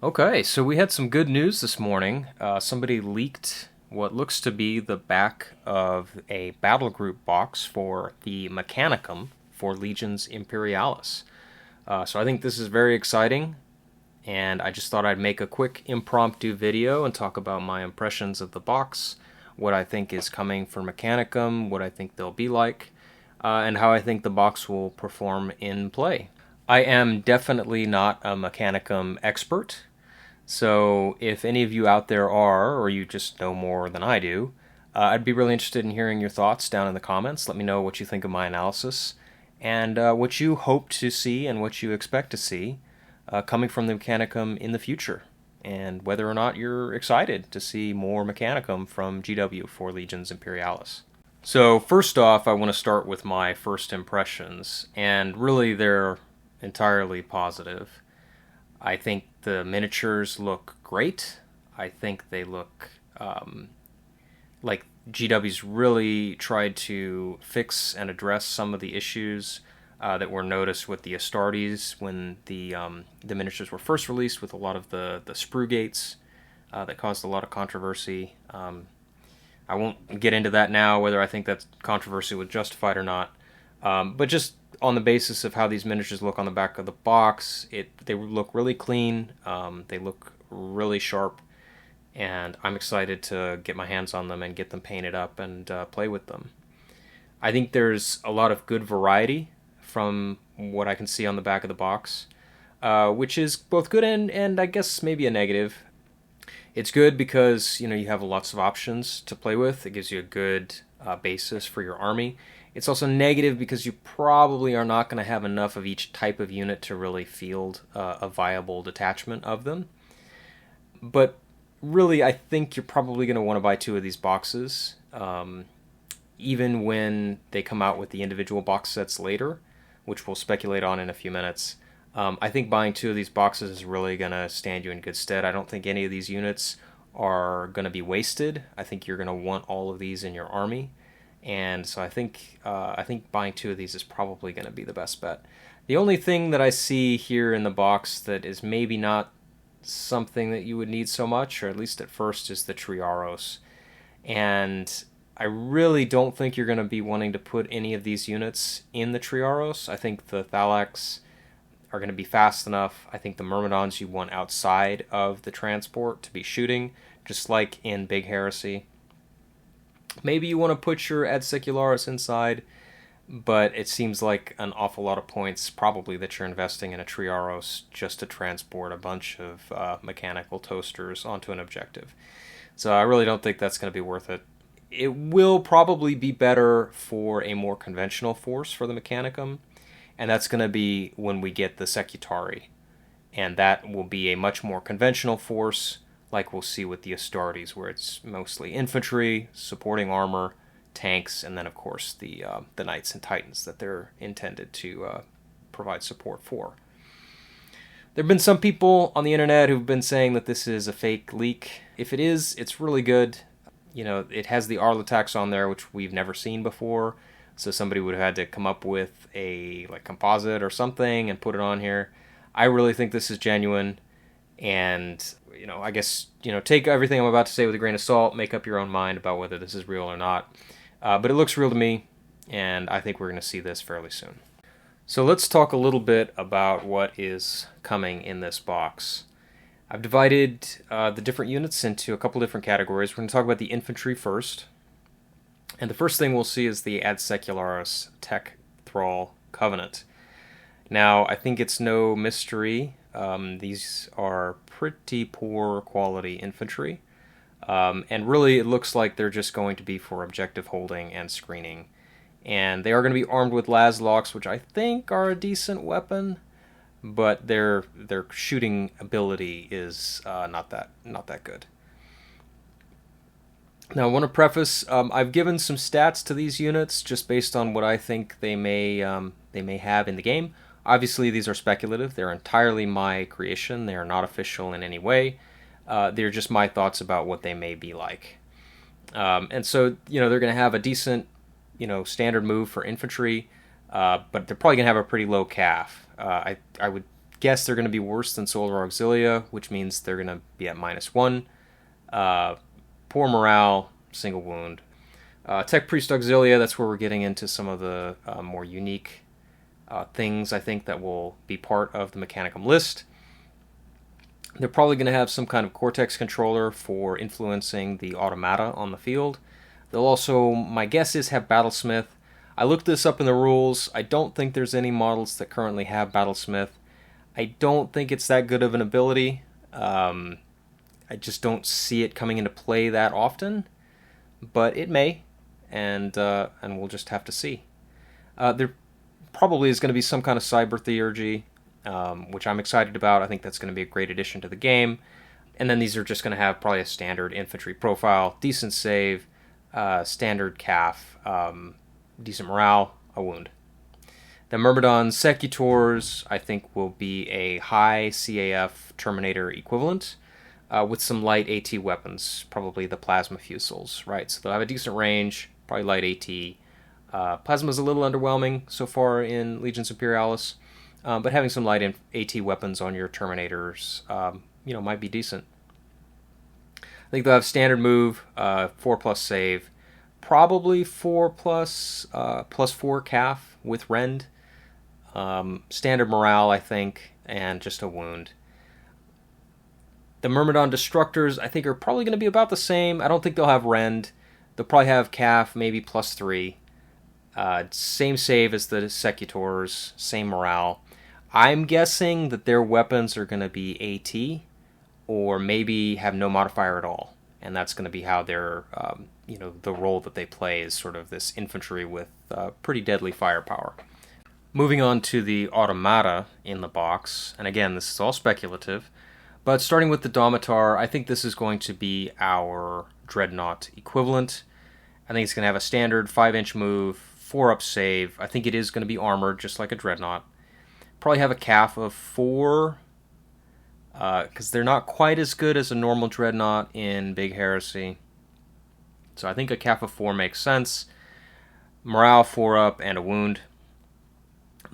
Okay, so we had some good news this morning. Somebody leaked what looks to be the back of a battlegroup box for the Mechanicum for Legions Imperialis. So I think this is very exciting, and I just thought I'd make a quick impromptu video and talk about my impressions of the box, what I think is coming for Mechanicum, what I think they'll be like, and how I think the box will perform in play. I am definitely not a Mechanicum expert. So, if any of you out there are, or you just know more than I do, I'd be really interested in hearing your thoughts down in the comments. Let me know what you think of my analysis and what you hope to see and what you expect to see coming from the Mechanicum in the future, and whether or not you're excited to see more Mechanicum from GW for Legions Imperialis. So, first off, I want to start with my first impressions, and really they're entirely positive. I think the miniatures look great. I think they look like GW's really tried to fix and address some of the issues that were noticed with the Astartes when the miniatures were first released, with a lot of the sprue gates that caused a lot of controversy. I won't get into that now, whether I think that controversy was justified or not. But just on the basis of how these miniatures look on the back of the box, they look really clean. They look really sharp, and I'm excited to get my hands on them and get them painted up and play with them. I think there's a lot of good variety from what I can see on the back of the box, which is both good and I guess maybe a negative. It's good because you have lots of options to play with. It gives you a good basis for your army. It's also negative because you probably are not going to have enough of each type of unit to really field a viable detachment of them. But really, I think you're probably going to want to buy two of these boxes, even when they come out with the individual box sets later, which we'll speculate on in a few minutes. I think buying two of these boxes is really going to stand you in good stead. I don't think any of these units are going to be wasted. I think you're going to want all of these in your army. And so I think buying two of these is probably going to be the best bet. The only thing that I see here in the box that is maybe not something that you would need so much, or at least at first, is the Triaros. And I really don't think you're going to be wanting to put any of these units in the Triaros. I think the Thalax are going to be fast enough. I think the Myrmidons you want outside of the transport to be shooting, just like in Big Heresy. Maybe you want to put your Ad Secularis inside, but it seems like an awful lot of points probably that you're investing in a Triaros just to transport a bunch of mechanical toasters onto an objective. So I really don't think that's going to be worth it. It will probably be better for a more conventional force for the Mechanicum, and that's going to be when we get the Secutari. And that will be a much more conventional force, like we'll see with the Astartes, where it's mostly infantry, supporting armor, tanks, and then, of course, the Knights and Titans that they're intended to provide support for. There have been some people on the internet who've been saying that this is a fake leak. If it is, it's really good. It has the Arlatax on there, which we've never seen before, so somebody would have had to come up with a composite or something and put it on here. I really think this is genuine. And, I guess, take everything I'm about to say with a grain of salt, make up your own mind about whether this is real or not. But it looks real to me, and I think we're going to see this fairly soon. So let's talk a little bit about what is coming in this box. I've divided the different units into a couple different categories. We're going to talk about the infantry first. And the first thing we'll see is the Ad Secularis Tech Thrall Covenant. Now, I think it's no mystery. These are pretty poor quality infantry. And really, it looks like they're just going to be for objective holding and screening. And they are going to be armed with Lasloks, which I think are a decent weapon, but their shooting ability is not that good. Now, I want to preface, I've given some stats to these units just based on what I think they may have in the game. Obviously, these are speculative. They're entirely my creation. They are not official in any way. They're just my thoughts about what they may be like. And so, they're going to have a decent, standard move for infantry, but they're probably going to have a pretty low CAF. I would guess they're going to be worse than Solar Auxilia, which means they're going to be at -1. Poor morale, single wound. Tech Priest Auxilia, that's where we're getting into some of the more unique things, I think, that will be part of the Mechanicum list. They're probably going to have some kind of Cortex controller for influencing the Automata on the field. They'll also, my guess is, have Battlesmith. I looked this up in the rules. I don't think there's any models that currently have Battlesmith. I don't think it's that good of an ability. I just don't see it coming into play that often, but it may, and we'll just have to see. There probably is going to be some kind of cyber theurgy, which I'm excited about. I think that's going to be a great addition to the game. And then these are just going to have probably a standard infantry profile, decent save, standard calf, decent morale, a wound. The Myrmidon Secutors, I think, will be a high CAF Terminator equivalent, with some light AT weapons, probably the Plasma Fusils, right? So they'll have a decent range, probably light AT. Plasma's a little underwhelming so far in Legions Imperialis, but having some light AT weapons on your Terminators, might be decent. I think they'll have standard move, 4+ save, probably 4+ +4 calf with rend. Standard morale, I think, and just a wound. The Myrmidon Destructors, I think, are probably going to be about the same. I don't think they'll have rend. They'll probably have calf, maybe +3. Same save as the Secutors, same morale. I'm guessing that their weapons are going to be AT, or maybe have no modifier at all. And that's going to be how their, the role that they play is sort of this infantry with pretty deadly firepower. Moving on to the Automata in the box, and again, this is all speculative, but starting with the Domitar, I think this is going to be our Dreadnought equivalent. I think it's going to have a standard 5-inch move, 4-up save. I think it is going to be armored, just like a Dreadnought. Probably have a calf of 4, because they're not quite as good as a normal Dreadnought in Big Heresy. So I think a calf of 4 makes sense. Morale 4-up and a wound.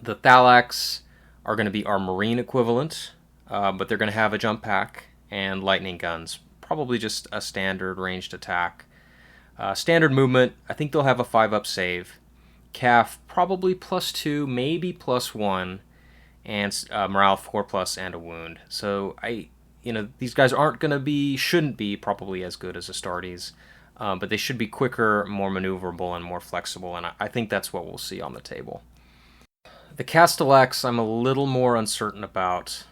The Thalax are going to be our Marine equivalent, but they're going to have a jump pack and lightning guns. Probably just a standard ranged attack. Standard movement, I think they'll have a 5-up save. Calf, probably +2, maybe +1. And morale 4+ and a wound. So these guys shouldn't be probably as good as Astartes, but they should be quicker, more maneuverable, and more flexible, and I think that's what we'll see on the table. The Castellax, I'm a little more uncertain about.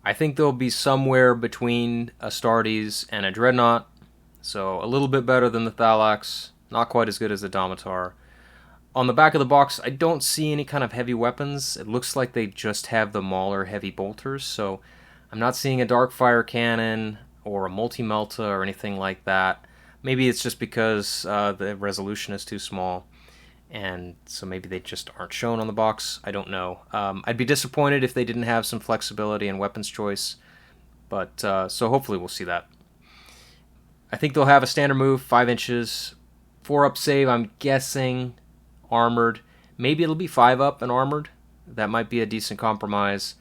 I think they'll be somewhere between Astartes and a Dreadnought, so a little bit better than the Thalax, not quite as good as the Domitar. On the back of the box, I don't see any kind of heavy weapons. It looks like they just have the Mauler heavy bolters, so I'm not seeing a Darkfire cannon or a multi-melta or anything like that. Maybe it's just because the resolution is too small, and so maybe they just aren't shown on the box. I don't know. I'd be disappointed if they didn't have some flexibility and weapons choice, but so hopefully we'll see that. I think they'll have a standard move, 5 inches, 4-up save, I'm guessing. Armored. Maybe it'll be 5-up and armored. That might be a decent compromise.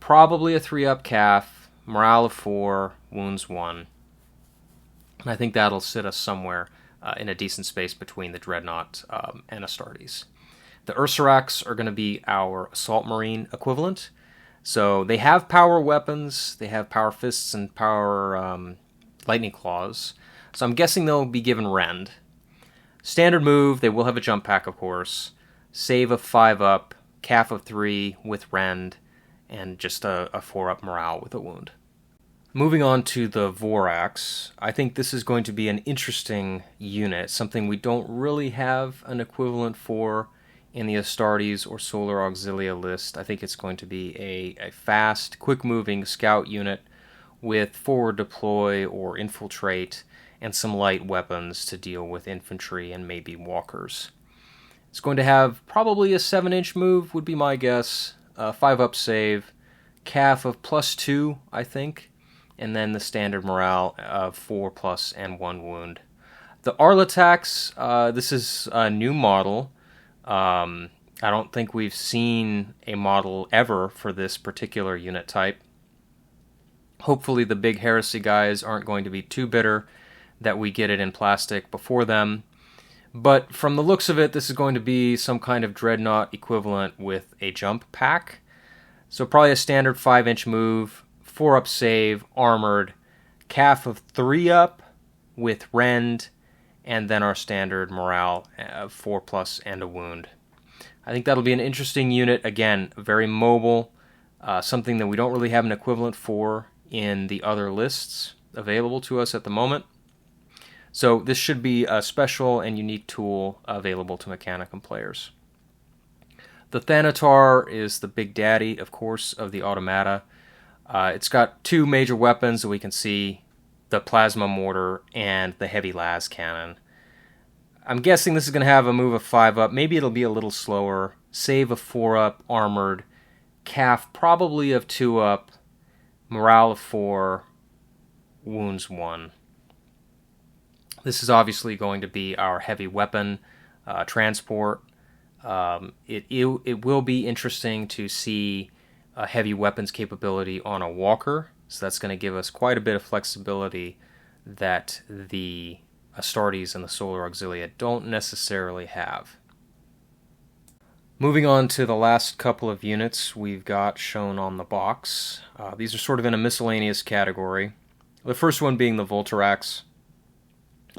Probably a 3-up calf. Morale of 4. Wounds 1. And I think that'll sit us somewhere in a decent space between the Dreadnought and Astartes. The Ursarax are going to be our Assault Marine equivalent. So they have power weapons. They have power fists and power lightning claws. So I'm guessing they'll be given rend. Standard move, they will have a jump pack, of course. Save of 5-up, calf of 3 with rend, and just a 4-up morale with a wound. Moving on to the Vorax, I think this is going to be an interesting unit, something we don't really have an equivalent for in the Astartes or Solar Auxilia list. I think it's going to be a fast, quick-moving scout unit with forward deploy or infiltrate, and some light weapons to deal with infantry and maybe walkers. It's going to have probably a 7-inch move, would be my guess, 5-up save, calf of +2, I think, and then the standard morale of 4+ and 1 wound. The Arlatax, this is a new model, I don't think we've seen a model ever for this particular unit type. Hopefully the big heresy guys aren't going to be too bitter that we get it in plastic before them. But from the looks of it, this is going to be some kind of dreadnought equivalent with a jump pack. So probably a standard 5-inch move, 4-up save, armored, calf of 3-up with rend, and then our standard morale of 4+ and a wound. I think that'll be an interesting unit. Again, very mobile, something that we don't really have an equivalent for in the other lists available to us at the moment. So this should be a special and unique tool available to Mechanicum players. The Thanatar is the big daddy, of course, of the Automata. It's got 2 major weapons that we can see, the Plasma Mortar and the Heavy Las Cannon. I'm guessing this is going to have a move of 5-up. Maybe it'll be a little slower. Save of 4-up, armored. Calf probably of 2-up. Morale of 4. Wounds 1. This is obviously going to be our heavy weapon transport. It will be interesting to see a heavy weapons capability on a walker. So that's going to give us quite a bit of flexibility that the Astartes and the Solar Auxilia don't necessarily have. Moving on to the last couple of units we've got shown on the box. These are sort of in a miscellaneous category. The first one being the Vorax.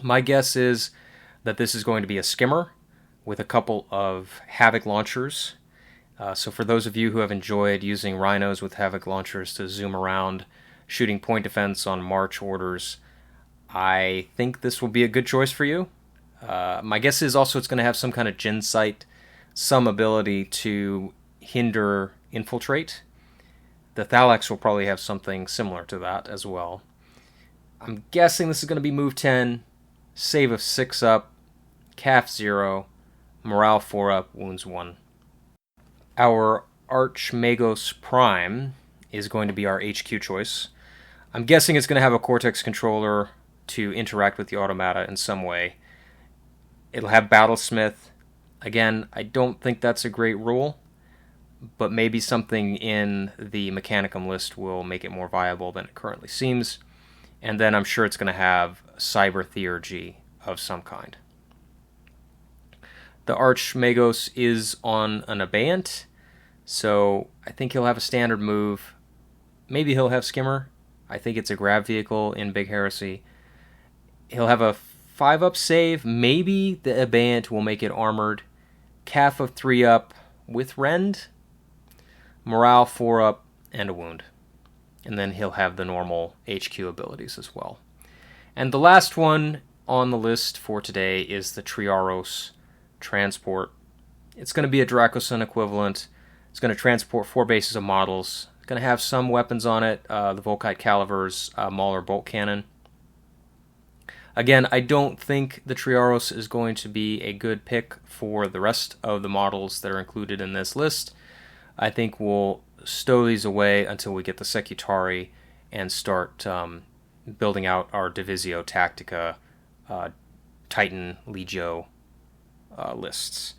My guess is that this is going to be a skimmer with a couple of Havoc launchers. So for those of you who have enjoyed using Rhinos with Havoc launchers to zoom around, shooting point defense on march orders, I think this will be a good choice for you. My guess is also it's going to have some kind of Gen Sight, some ability to hinder infiltrate. The Thalax will probably have something similar to that as well. I'm guessing this is going to be move 10, save of 6-up, calf 0, morale 4-up, wounds 1. Our Archmagos Prime is going to be our HQ choice. I'm guessing it's going to have a Cortex controller to interact with the Automata in some way. It'll have Battlesmith. Again, I don't think that's a great rule, but maybe something in the Mechanicum list will make it more viable than it currently seems. And then I'm sure it's going to have cyber theurgy of some kind. The Archmagos is on an Abeyant, so I think he'll have a standard move. Maybe he'll have Skimmer. I think it's a grab vehicle in Big Heresy. He'll have a 5-up save. Maybe the Abeyant will make it armored. Calf of 3-up with rend. Morale 4-up and a wound. And then he'll have the normal HQ abilities as well. And the last one on the list for today is the Triaros Transport. It's going to be a Dracoson equivalent. It's going to transport 4 bases of models. It's going to have some weapons on it, the Volkite Calivers, Mauler Bolt Cannon. Again, I don't think the Triaros is going to be a good pick for the rest of the models that are included in this list. I think we'll stow these away until we get the Secutari and start building out our Divisio Tactica, Titan, Legio lists.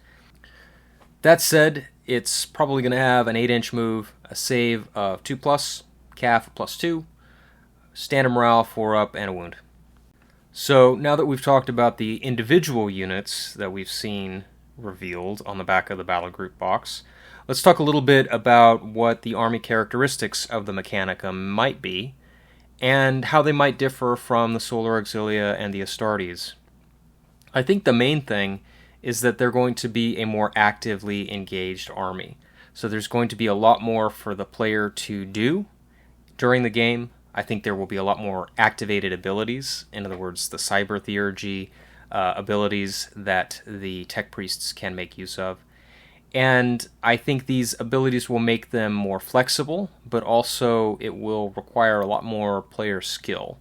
That said, it's probably going to have an 8-inch move, a save of 2+, calf +2, standard morale 4-up, and a wound. So now that we've talked about the individual units that we've seen revealed on the back of the battle group box, let's talk a little bit about what the army characteristics of the Mechanicum might be, and how they might differ from the Solar Auxilia and the Astartes. I think the main thing is that they're going to be a more actively engaged army. So there's going to be a lot more for the player to do during the game. I think there will be a lot more activated abilities, in other words, the cyber theurgy abilities that the tech priests can make use of. And I think these abilities will make them more flexible, but also it will require a lot more player skill.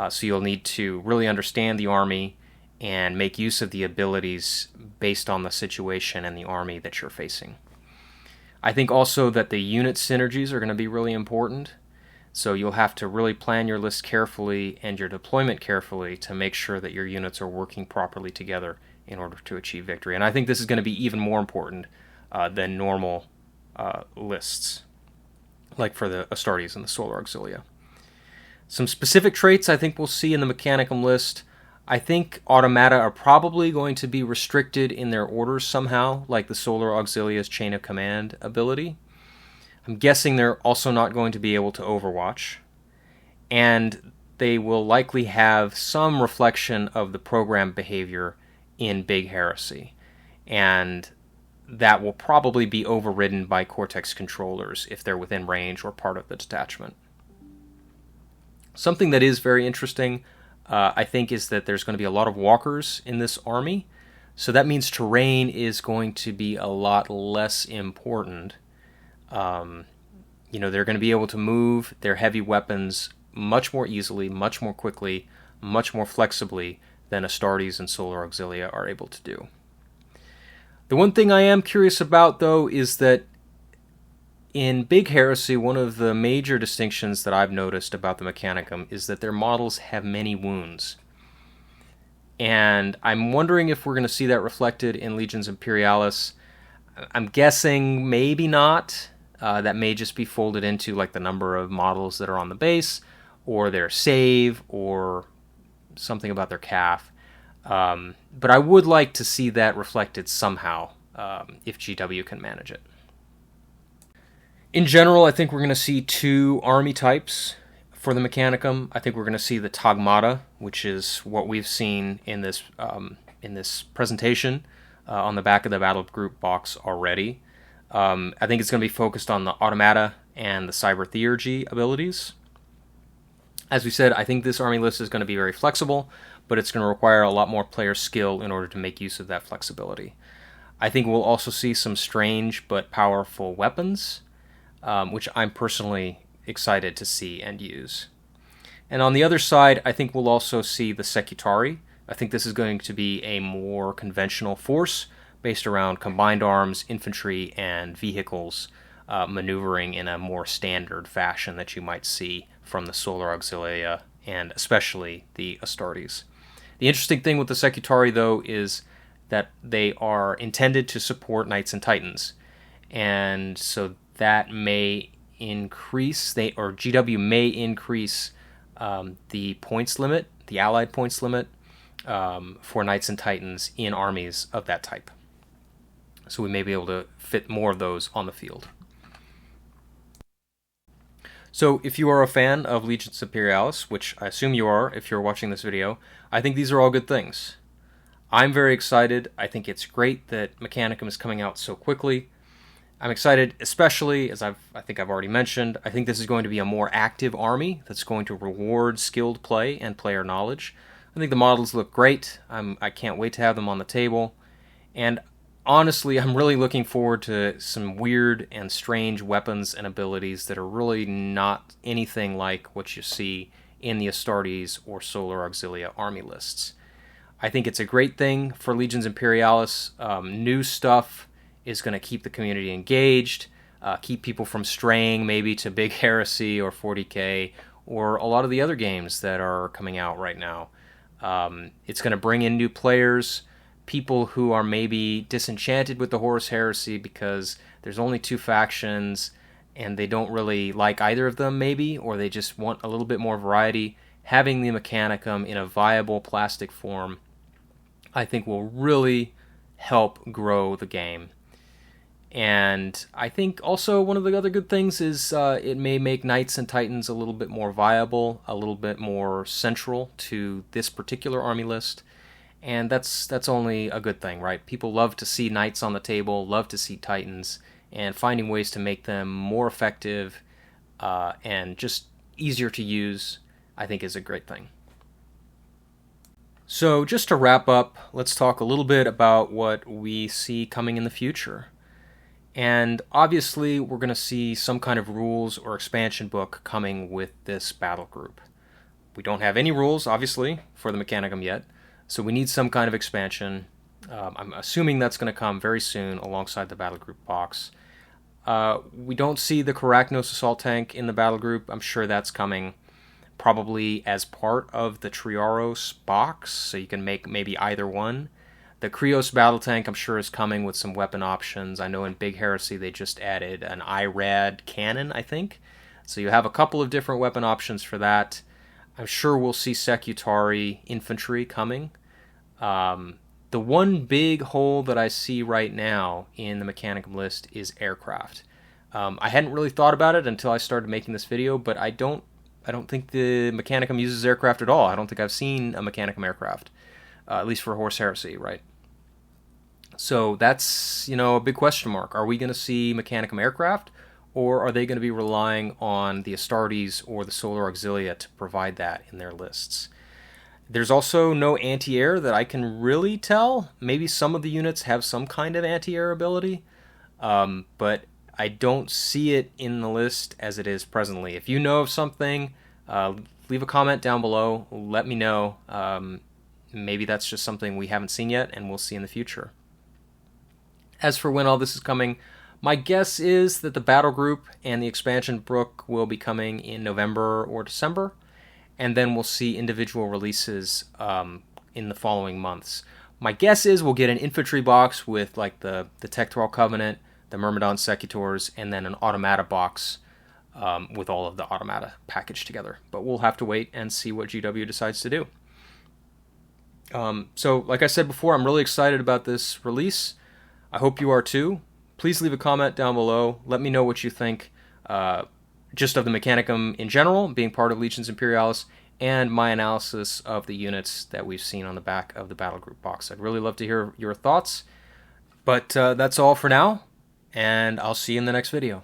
So you'll need to really understand the army and make use of the abilities based on the situation and the army that you're facing. I think also that the unit synergies are going to be really important. So you'll have to really plan your list carefully and your deployment carefully to make sure that your units are working properly together in order to achieve victory. And I think this is going to be even more important than normal lists, like for the Astartes and the Solar Auxilia. Some specific traits I think we'll see in the Mechanicum list. I think Automata are probably going to be restricted in their orders somehow, like the Solar Auxilia's Chain of Command ability. I'm guessing they're also not going to be able to Overwatch. And they will likely have some reflection of the program behavior in Big Heresy. And that will probably be overridden by Cortex controllers if they're within range or part of the detachment. Something that is very interesting, I think, is that there's going to be a lot of walkers in this army. So that means terrain is going to be a lot less important. They're going to be able to move their heavy weapons much more easily, much more quickly, much more flexibly than Astartes and Solar Auxilia are able to do. The one thing I am curious about, though, is that in Big Heresy, one of the major distinctions that I've noticed about the Mechanicum is that their models have many wounds. And I'm wondering if we're going to see that reflected in Legions Imperialis. I'm guessing maybe not. That may just be folded into like the number of models that are on the base, or their save, or something about their calf. But I would like to see that reflected somehow, if GW can manage it. In general, I think we're going to see two army types for the Mechanicum. I think we're going to see the Tagmata, which is what we've seen in this presentation on the back of the battle group box already. I think it's going to be focused on the Automata and the Cyber Theurgy abilities. As we said, I think this army list is going to be very flexible, but it's going to require a lot more player skill in order to make use of that flexibility. I think we'll also see some strange but powerful weapons, which I'm personally excited to see and use. And on the other side, I think we'll also see the Secutari. I think this is going to be a more conventional force based around combined arms, infantry, and vehicles maneuvering in a more standard fashion that you might see from the Solar Auxilia and especially the Astartes. The interesting thing with the Secutari, though, is that they are intended to support Knights and Titans. And so that may increase, GW may increase the points limit, the allied points limit, for Knights and Titans in armies of that type. So we may be able to fit more of those on the field. So if you are a fan of Legions Imperialis, which I assume you are if you're watching this video, I think these are all good things. I'm very excited. I think it's great that Mechanicum is coming out so quickly. I'm excited, especially, as I think I've already mentioned, I think this is going to be a more active army that's going to reward skilled play and player knowledge. I think the models look great. I can't wait to have them on the table. And honestly, I'm really looking forward to some weird and strange weapons and abilities that are really not anything like what you see in the Astartes or Solar Auxilia army lists. I think it's a great thing for Legions Imperialis. New stuff is going to keep the community engaged, keep people from straying maybe to Big Heresy or 40K or a lot of the other games that are coming out right now. It's going to bring in new players, people who are maybe disenchanted with the Horus Heresy because there's only two factions and they don't really like either of them maybe, or they just want a little bit more variety. Having the Mechanicum in a viable plastic form, I think, will really help grow the game. And I think also one of the other good things is it may make Knights and Titans a little bit more viable, a little bit more central to this particular army list. And that's only a good thing, right? People love to see Knights on the table, love to see Titans, and finding ways to make them more effective and just easier to use, I think, is a great thing. So just to wrap up, let's talk a little bit about what we see coming in the future. And obviously, we're going to see some kind of rules or expansion book coming with this battle group. We don't have any rules, obviously, for the Mechanicum yet, so we need some kind of expansion. I'm assuming that's going to come very soon alongside the battle group box. We don't see the Carachnos assault tank in the battle group. I'm sure that's coming probably as part of the Triaros box, so you can make maybe either one. The Krios battle tank, I'm sure, is coming with some weapon options. I know in Big Heresy they just added an IRAD cannon, I think. So you have a couple of different weapon options for that. I'm sure we'll see Secutari infantry coming. The one big hole that I see right now in the Mechanicum list is aircraft. I hadn't really thought about it until I started making this video, but I don't think the Mechanicum uses aircraft at all. I don't think I've seen a Mechanicum aircraft, at least for Horse Heresy, right? So that's, a big question mark. Are we going to see Mechanicum aircraft, or are they going to be relying on the Astartes or the Solar Auxilia to provide that in their lists? There's also no anti-air that I can really tell. Maybe some of the units have some kind of anti-air ability, but I don't see it in the list as it is presently. If you know of something, leave a comment down below. Let me know. Maybe that's just something we haven't seen yet and we'll see in the future. As for when all this is coming, my guess is that the battle group and the expansion book will be coming in November or December, and then we'll see individual releases in the following months. My guess is we'll get an infantry box with like the Tectoral Covenant, the Myrmidon Secutors, and then an Automata box with all of the Automata packaged together. But we'll have to wait and see what GW decides to do. So, like I said before, I'm really excited about this release. I hope you are too. Please leave a comment down below. Let me know what you think just of the Mechanicum in general, being part of Legions Imperialis, and my analysis of the units that we've seen on the back of the battle group box. I'd really love to hear your thoughts. But that's all for now, and I'll see you in the next video.